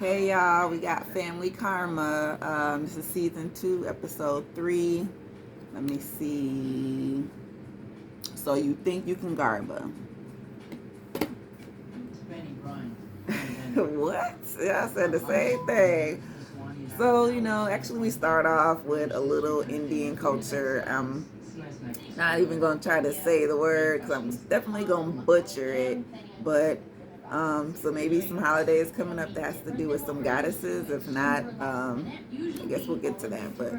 Hey y'all, we got Family Karma. This is season 2, episode 3. Let me see. So you think you can Garba? What? Yeah, I said the same thing. So, actually we start off with a little Indian culture. I'm not even going to try to say the word because I'm definitely going to butcher it. But so maybe some holidays coming up that has to do with some goddesses. If not, I guess we'll get to that. But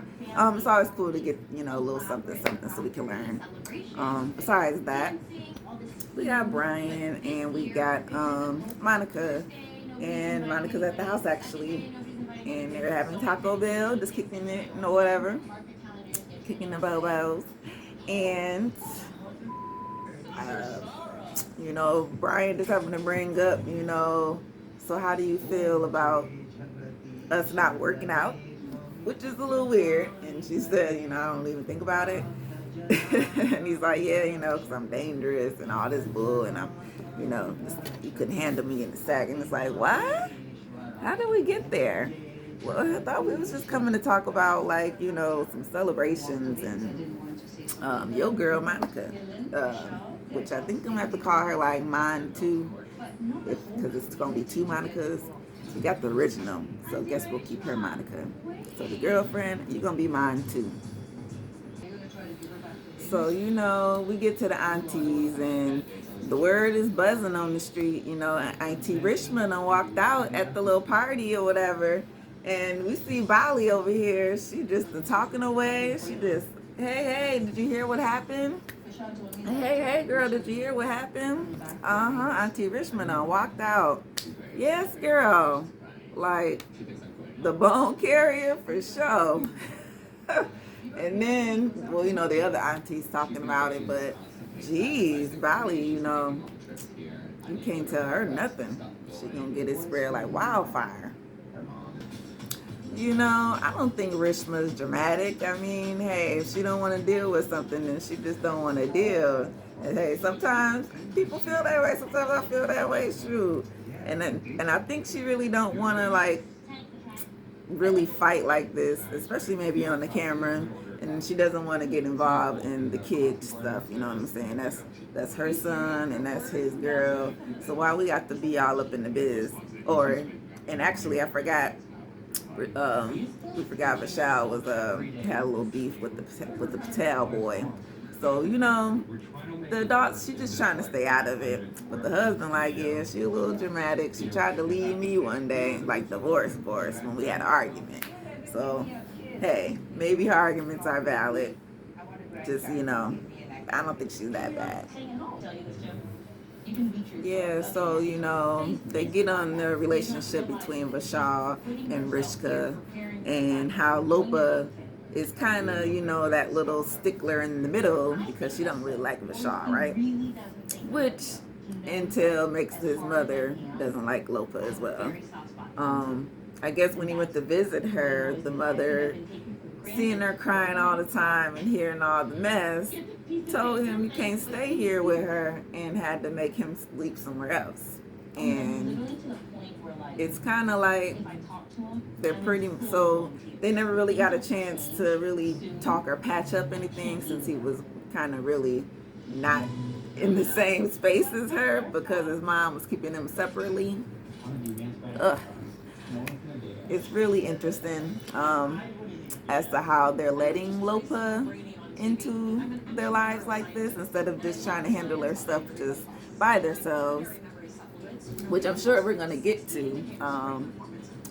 it's always cool to get, a little something so we can learn. Besides that, we got Brian and we got Monica. And Monica's at the house actually. And they're having Taco Bell, just kicking it, whatever. Kicking the bobos. And Brian just having to bring up, so how do you feel about us not working out? Which is a little weird. And she said, I don't even think about it. And he's like, yeah, because I'm dangerous and all this bull. And I'm, you couldn't handle me in the sack. And it's like, what? How did we get there? Well, I thought we was just coming to talk about, like, some celebrations and your girl, Monica. Which I think I'm going to have to call her, like, mine, too. Because it's going to be 2 Monicas. We got the original, so I guess we'll keep her Monica. So the girlfriend, you're going to be mine, too. So, we get to the aunties, and the word is buzzing on the street. Auntie Richmond walked out at the little party or whatever. And we see Bali over here. She just talking away. She just, hey, did you hear what happened? Hey, girl, did you hear what happened? Auntie Richmond walked out. Yes, girl. Like, the bone carrier for sure. And then, well, the other aunties talking about it, but geez, Bali, you can't tell her nothing. She gonna get it spread like wildfire. I don't think Rishma is dramatic. I mean, hey, if she don't want to deal with something, then she just don't want to deal. And hey, sometimes people feel that way. Sometimes I feel that way, shoot. And I think she really don't want to, like, really fight like this, especially maybe on the camera. And she doesn't want to get involved in the kid stuff. You know what I'm saying? That's her son and that's his girl. So why we got to be all up in the biz? And actually, I forgot. We forgot Vishal was had a little beef with the Patel boy. So the adults, she just trying to stay out of it. But the husband, like, yeah, she a little dramatic. She tried to leave me one day, like divorce when we had an argument. So hey, maybe her arguments are valid. Just I don't think she's that bad. Yeah, so they get on the relationship between Vishal and Rishka, and how Lopa is kind of that little stickler in the middle because she don't really like Vishal, right? Which Intel makes his mother doesn't like Lopa as well. I guess when he went to visit her, the mother, seeing her crying all the time and hearing all the mess, told him you can't stay here with her and had to make him sleep somewhere else. And it's kind of like so they never really got a chance to really talk or patch up anything since he was kind of really not in the same space as her because his mom was keeping them separately. Ugh. It's really interesting as to how they're letting Lopa into their lives like this instead of just trying to handle their stuff just by themselves, which I'm sure we're going to get to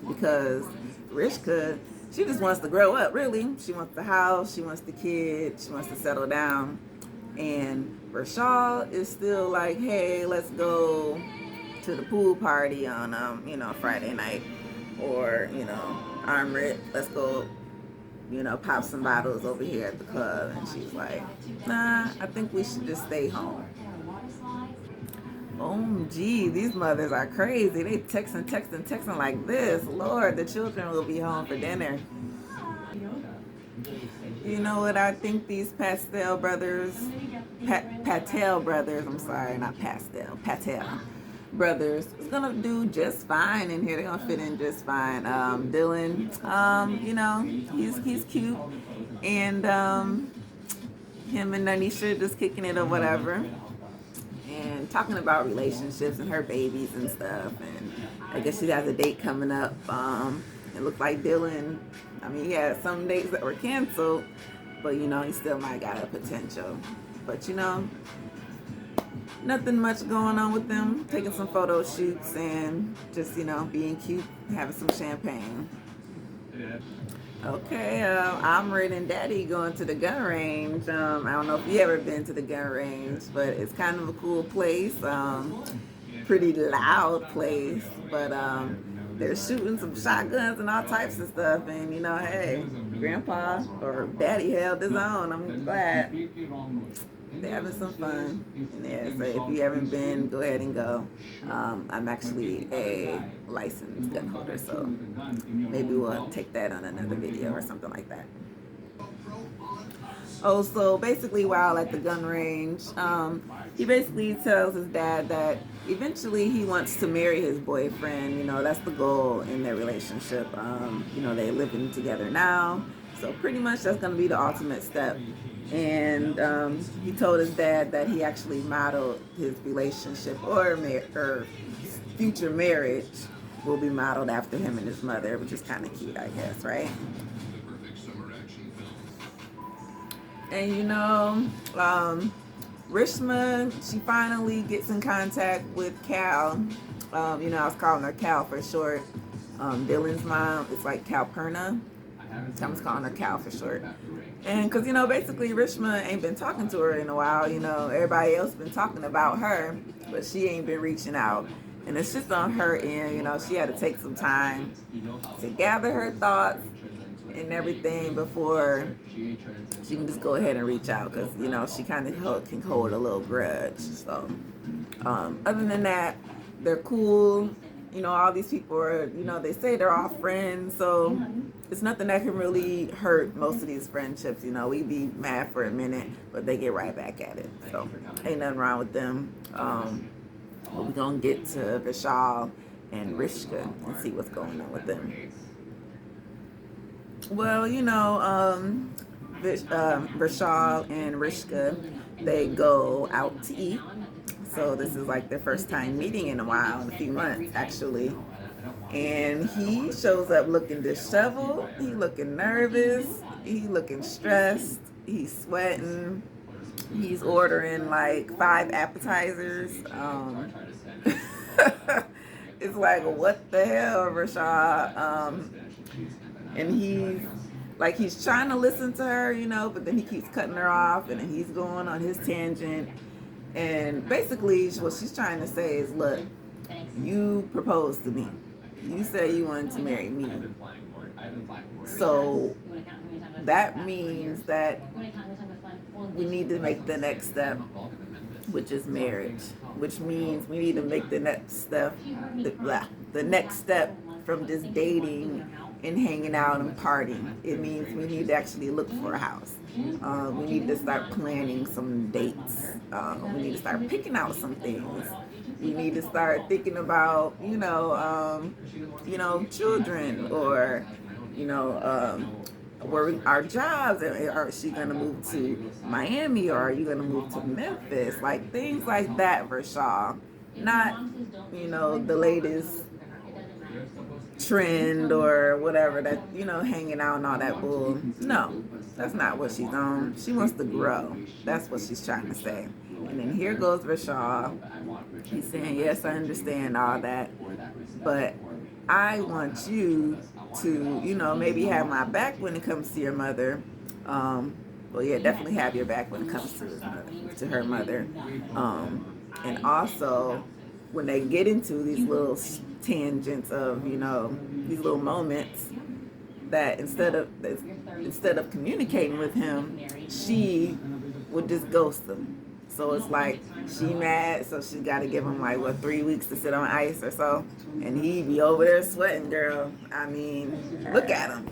because Rishka, she just wants to grow up, really. She wants the house, she wants the kid, she wants to settle down. And Rashal is still like, hey, let's go to the pool party on, Friday night. Or, Armorit, let's go, pop some bottles over here at the club. And she's like, nah, I think we should just stay home. Oh, gee, these mothers are crazy. They texting like this. Lord, the children will be home for dinner. You know what I think these Patel brothers, I'm sorry, not Pastel, Patel. brothers is gonna do just fine in here. They're gonna fit in just fine. Dylan, you know, he's cute, and him and Nanisha just kicking it or whatever, and talking about relationships and her babies and stuff. And I guess she has a date coming up. It looked like Dylan. I mean, he had some dates that were canceled, but you know, he still might got a potential. But you know, nothing much going on with them. Taking some photo shoots and just, you know, being cute, having some champagne. Okay, Amrit and Daddy going to the gun range. I don't know if you ever been to the gun range, but it's kind of a cool place. Pretty loud place, but they're shooting some shotguns and all types of stuff. And you know, hey, Grandpa or Daddy held his own. I'm glad. They're having some fun. And yeah, so if you haven't been, go ahead and go. I'm actually a licensed gun holder, so maybe we'll take that on another video or something like that. Oh, so basically while at the gun range, he basically tells his dad that eventually he wants to marry his boyfriend. You know, that's the goal in their relationship. You know, they're living together now, so pretty much that's going to be the ultimate step. And he told his dad that he actually modeled his relationship or future marriage will be modeled after him and his mother, which is kind of cute, I guess, right? And you know, Rishma, she finally gets in contact with Cal. You know, I was calling her Cal for short. Dylan's mom, it's like Calpurna. I was calling her Cal for short. And because, you know, basically Rishma ain't been talking to her in a while. You know, everybody else been talking about her, but she ain't been reaching out. And it's just on her end, you know, she had to take some time to gather her thoughts and everything before she can just go ahead and reach out, because, you know, she kind of can hold a little grudge. So, other than that, they're cool. You know, all these people are, you know, they say they're all friends, so it's nothing that can really hurt most of these friendships. You know, we be mad for a minute, but they get right back at it. So, ain't nothing wrong with them. But we're going to get to Vishal and Rishka and see what's going on with them. Well, you know, Vishal and Rishka, they go out to eat. So this is like their first time meeting in a while, in a few months actually. And he shows up looking disheveled, he looking nervous, he looking stressed, he's sweating, he's ordering like 5 appetizers. It's like, what the hell, Rashad? And he's trying to listen to her, you know, but then he keeps cutting her off, and then he's going on his tangent. And basically what she's trying to say is, look, you proposed to me. You said you wanted to marry me. So that means that we need to make the next step, which is marriage. Which means we need to make the next step, the next step from just dating and hanging out and partying. It means we need to actually look for a house. We need to start planning some dates. We need to start picking out some things. We need to start thinking about, you know, children, or, you know, where our jobs. Are she gonna move to Miami, or are you gonna move to Memphis? Like things like that, Rashad. Not, you know, the latest trend or whatever that, you know, hanging out and all that bull. No, that's not what she's on. She wants to grow. That's what she's trying to say. And then here goes Rashad. He's saying, yes, I understand all that, but I want you to, you know, maybe have my back when it comes to your mother. Well, yeah, definitely have your back when it comes to his mother, to her mother. And also, when they get into these little tangents of, you know, these little moments, that instead of communicating with him, she would just ghost him. So it's like she mad, so she got to give him like 3 weeks to sit on ice or so, and he be over there sweating, girl. I mean, look at him.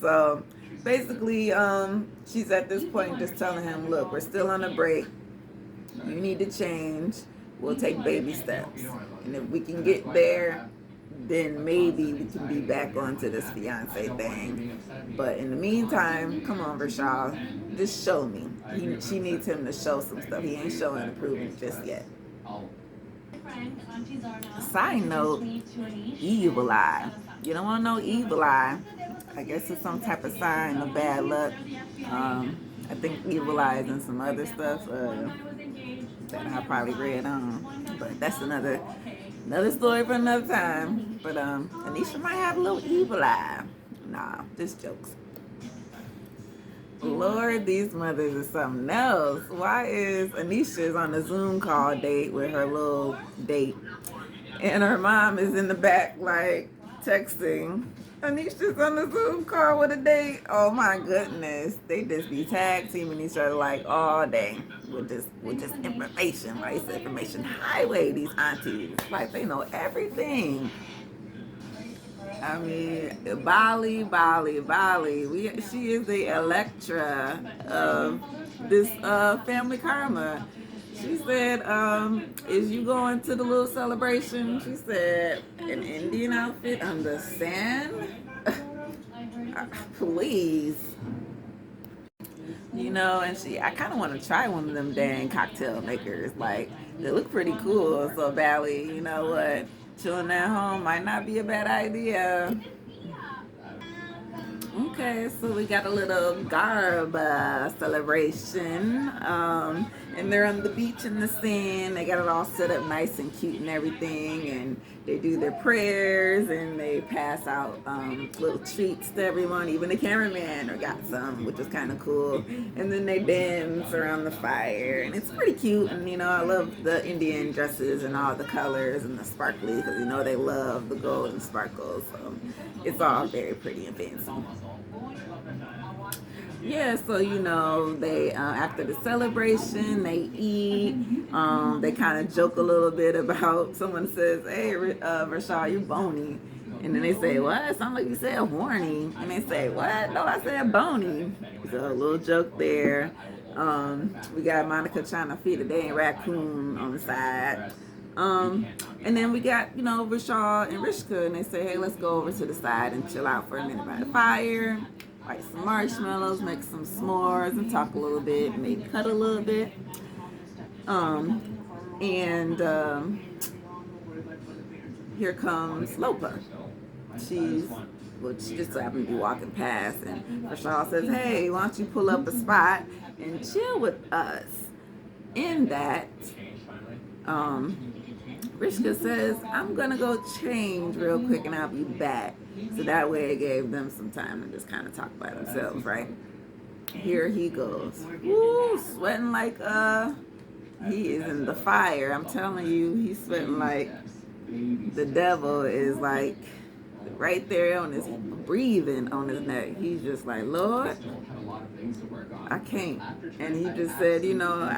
So basically, she's at this point just telling him, look, we're still on a break. You need to change. we'll take baby steps. And if we can get there, then maybe we can be back onto this fiance thing. But in the meantime, come on, Rashad, just show me. She needs him to show some stuff. He ain't showing and proving just yet. Side note, evil eye. You don't want no evil eye. I guess it's some type of sign of bad luck. I think evil eye is in some other stuff that I probably read on. But that's another story for another time. But Anisha might have a little evil eye. Nah, just jokes. Lord, these mothers are something else. Why is Anisha's on a Zoom call date with her little date, and her mom is in the back like texting? Anisha's on the Zoom call with a date. Oh my goodness, they just be tag teaming each other like all day with this information, right? It's the information highway. These aunties, like they know everything. I mean, Bali. She is the Electra of this family karma. She said, is you going to the little celebration? She said, an Indian outfit on the sand? Please. You know, and I kind of want to try one of them dang cocktail makers. Like, they look pretty cool. So, Bali, you know what? Chilling at home might not be a bad idea. Okay, so we got a little Garba celebration. And they're on the beach in the sand. They got it all set up nice and cute and everything. And they do their prayers and they pass out little treats to everyone. Even the cameraman got some, which is kind of cool. And then they dance around the fire. And it's pretty cute. And, you know, I love the Indian dresses and all the colors and the sparkly because, you know, they love the gold and sparkles. So it's all very pretty and fancy. Yeah, so you know, they after the celebration, they eat. They kind of joke a little bit about. Someone says, "Hey, Rashad, you bony," and then they say, "What? It sounds like you said horny." And they say, "What? No, I said bony." So a little joke there. We got Monica trying to feed a dang raccoon on the side. And then we got, you know, Rashad and Rishka, and they say, "Hey, let's go over to the side and chill out for a minute by the fire. Light some marshmallows, make some s'mores, and talk a little bit, maybe cut a little bit." Here comes Lopa. She just happened to be walking past, and Rashad says, "Hey, why don't you pull up a spot and chill with us?" In that, Rishka says, "I'm gonna go change real quick and I'll be back." So that way it gave them some time to just kind of talk by themselves, right? Here he goes. Woo, sweating like he is in the fire. I'm telling you, he's sweating like the devil is like right there on his breathing on his neck. He's just like, "Lord, I can't." And he just said, "You know,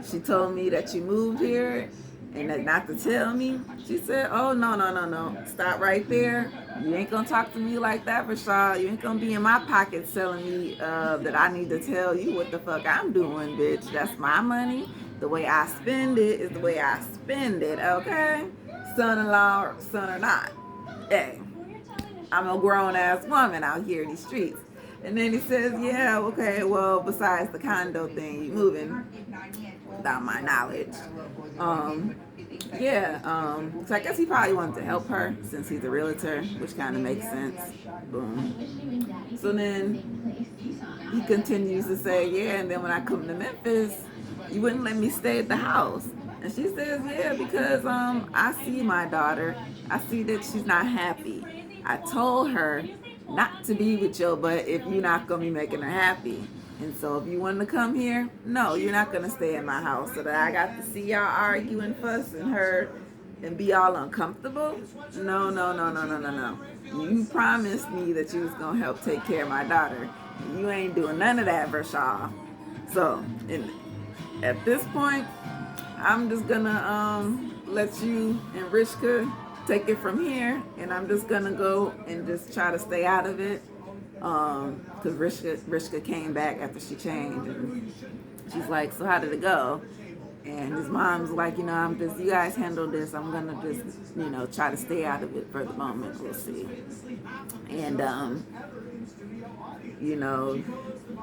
she told me that you moved here and that not to tell me." She said, "Oh, no. Stop right there. You ain't gonna talk to me like that, Rashad. You ain't gonna be in my pocket telling me that I need to tell you what the fuck I'm doing, bitch. That's my money. The way I spend it is the way I spend it, okay? Son-in-law, son or not. Hey, I'm a grown-ass woman out here in these streets." And then he says, "Yeah, okay, well, besides the condo thing, you moving without my knowledge." So I guess he probably wanted to help her since he's a realtor, which kind of makes sense. Boom. So then he continues to say, "Yeah, and then when I come to Memphis, you wouldn't let me stay at the house." And she says, "Yeah, because I see my daughter. I see that she's not happy. I told her not to be with you, but if you're not going to be making her happy. And so if you want to come here, no, you're not going to stay in my house so that I got to see y'all argue and fuss and hurt and be all uncomfortable. No. You promised me that you was going to help take care of my daughter. You ain't doing none of that, Rashad. So at this point, I'm just going to let you and Rishka take it from here, and I'm just going to go and just try to stay out of it. Because Rishka came back after she changed, and she's like, "So how did it go?" And his mom's like, I'm just, you guys handle this. I'm gonna just, try to stay out of it for the moment. We'll see. And you know,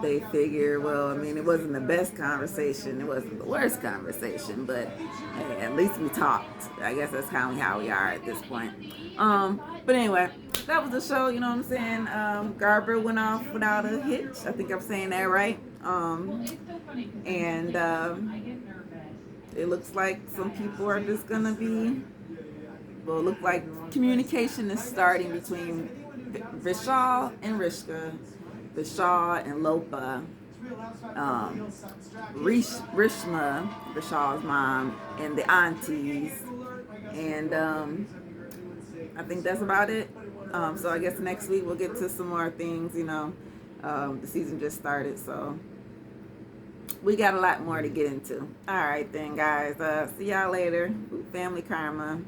they figure, well, I mean, it wasn't the best conversation. It wasn't the worst conversation, but hey, at least we talked. I guess that's kind of how we are at this point. But anyway, that was the show, you know what I'm saying? Garba went off without a hitch. I think I'm saying that right. And it looks like some people are just going to be, well, it look like communication is starting between Vishal and Rishka, Vishal and Lopa, Rishma, Vishal's mom, and the aunties. And I think that's about it. So I guess next week we'll get to some more things, the season just started, so we got a lot more to get into. All right then, guys. See y'all later. Family Karma.